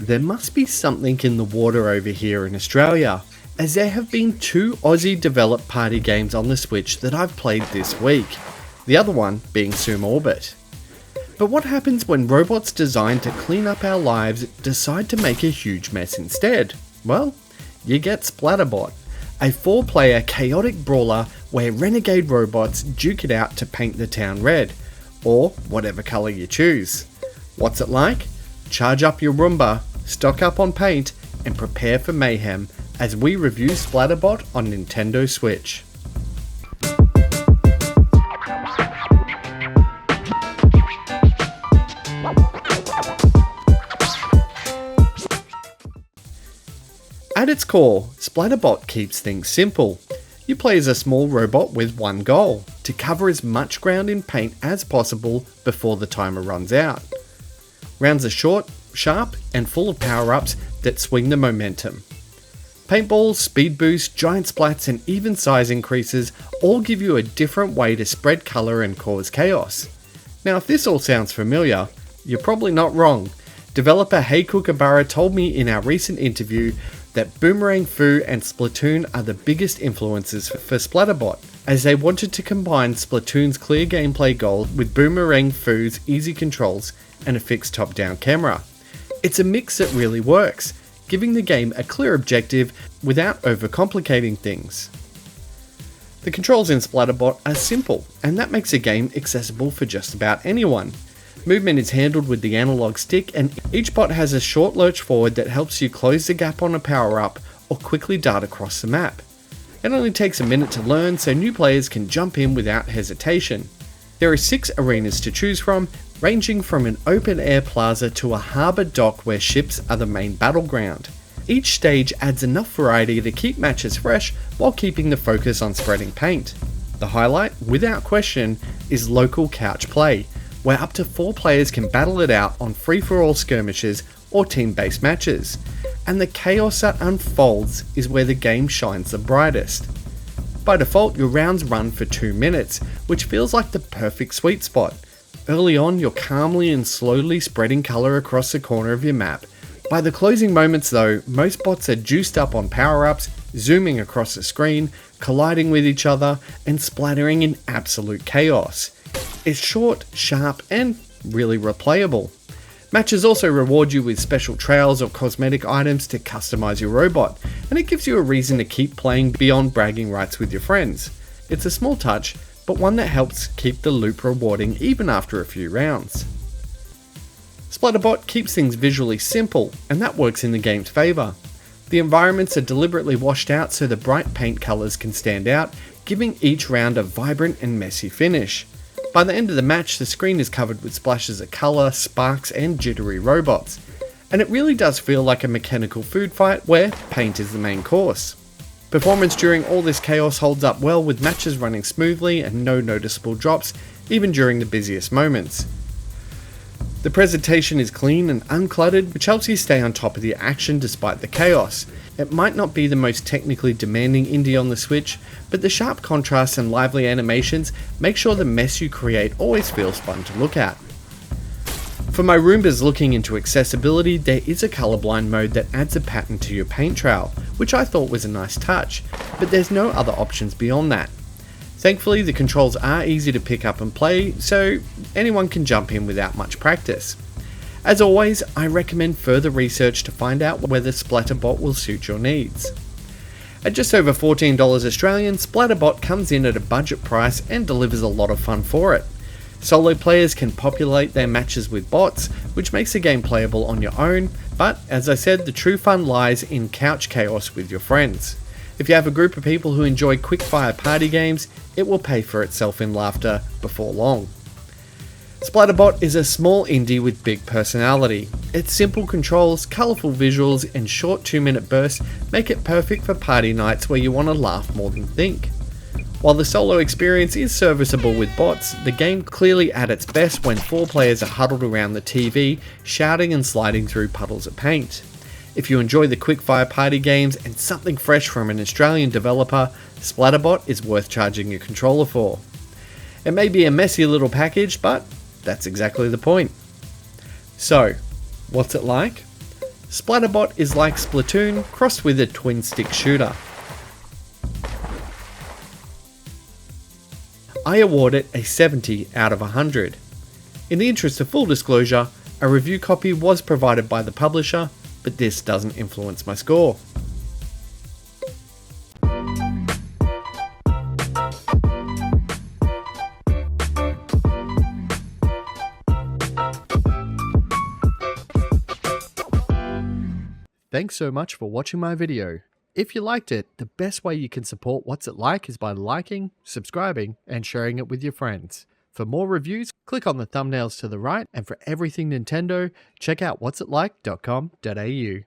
There must be something in the water over here in Australia, as there have been 2 Aussie developed party games on the Switch that I've played this week, the other one being Sumo Orbit. But what happens when robots designed to clean up our lives decide to make a huge mess instead? Well, you get Splatterbot, a 4-player chaotic brawler where renegade robots duke it out to paint the town red, or whatever colour you choose. What's it like? Charge up your Roomba, stock up on paint, and prepare for mayhem as we review Splatterbot on Nintendo Switch. At its core, Splatterbot keeps things simple. You play as a small robot with one goal: to cover as much ground in paint as possible before the timer runs out. Rounds are short, sharp, and full of power-ups that swing the momentum. Paintballs, speed boosts, giant splats, and even size increases all give you a different way to spread colour and cause chaos. Now, if this all sounds familiar, you're probably not wrong. Developer Hey Kookaburra told me in our recent interview that Boomerang Fu and Splatoon are the biggest influences for Splatterbot, as they wanted to combine Splatoon's clear gameplay goals with Boomerang Fu's easy controls and a fixed top-down camera. It's a mix that really works, giving the game a clear objective without overcomplicating things. The controls in Splatterbot are simple, and that makes the game accessible for just about anyone. Movement is handled with the analog stick, and each bot has a short lurch forward that helps you close the gap on a power-up or quickly dart across the map. It only takes a minute to learn, so new players can jump in without hesitation. There are 6 arenas to choose from, ranging from an open-air plaza to a harbour dock where ships are the main battleground. Each stage adds enough variety to keep matches fresh while keeping the focus on spreading paint. The highlight, without question, is local couch play, where up to 4 players can battle it out on free-for-all skirmishes or team-based matches. And the chaos that unfolds is where the game shines the brightest. By default, your rounds run for 2 minutes, which feels like the perfect sweet spot. Early on, you're calmly and slowly spreading colour across the corner of your map. By the closing moments though, most bots are juiced up on power-ups, zooming across the screen, colliding with each other, and splattering in absolute chaos. It's short, sharp, and really replayable. Matches also reward you with special trails or cosmetic items to customize your robot, and it gives you a reason to keep playing beyond bragging rights with your friends. It's a small touch, but one that helps keep the loop rewarding even after a few rounds. Splatterbot keeps things visually simple, and that works in the game's favour. The environments are deliberately washed out so the bright paint colours can stand out, giving each round a vibrant and messy finish. By the end of the match, the screen is covered with splashes of colour, sparks, and jittery robots. And it really does feel like a mechanical food fight where paint is the main course. Performance during all this chaos holds up well, with matches running smoothly and no noticeable drops, even during the busiest moments. The presentation is clean and uncluttered, which helps you stay on top of the action despite the chaos. It might not be the most technically demanding indie on the Switch, but the sharp contrasts and lively animations make sure the mess you create always feels fun to look at. For my Roombas looking into accessibility, there is a colorblind mode that adds a pattern to your paint trail, which I thought was a nice touch, but there's no other options beyond that. Thankfully, the controls are easy to pick up and play, so anyone can jump in without much practice. As always, I recommend further research to find out whether Splatterbot will suit your needs. At just over $14 Australian, Splatterbot comes in at a budget price and delivers a lot of fun for it. Solo players can populate their matches with bots, which makes the game playable on your own, but as I said, the true fun lies in couch chaos with your friends. If you have a group of people who enjoy quick-fire party games, it will pay for itself in laughter before long. Splatterbot is a small indie with big personality. Its simple controls, colourful visuals, and short 2-minute bursts make it perfect for party nights where you want to laugh more than think. While the solo experience is serviceable with bots, the game clearly at its best when 4 players are huddled around the TV, shouting and sliding through puddles of paint. If you enjoy the quick-fire party games and something fresh from an Australian developer, Splatterbot is worth charging your controller for. It may be a messy little package, but that's exactly the point. So, what's it like? Splatterbot is like Splatoon crossed with a twin-stick shooter. I award it a 70 out of 100. In the interest of full disclosure, a review copy was provided by the publisher, but this doesn't influence my score. Thanks so much for watching my video. If you liked it, the best way you can support What's It Like is by liking, subscribing, and sharing it with your friends. For more reviews, click on the thumbnails to the right, and for everything Nintendo, check out whatsItlike.com.au.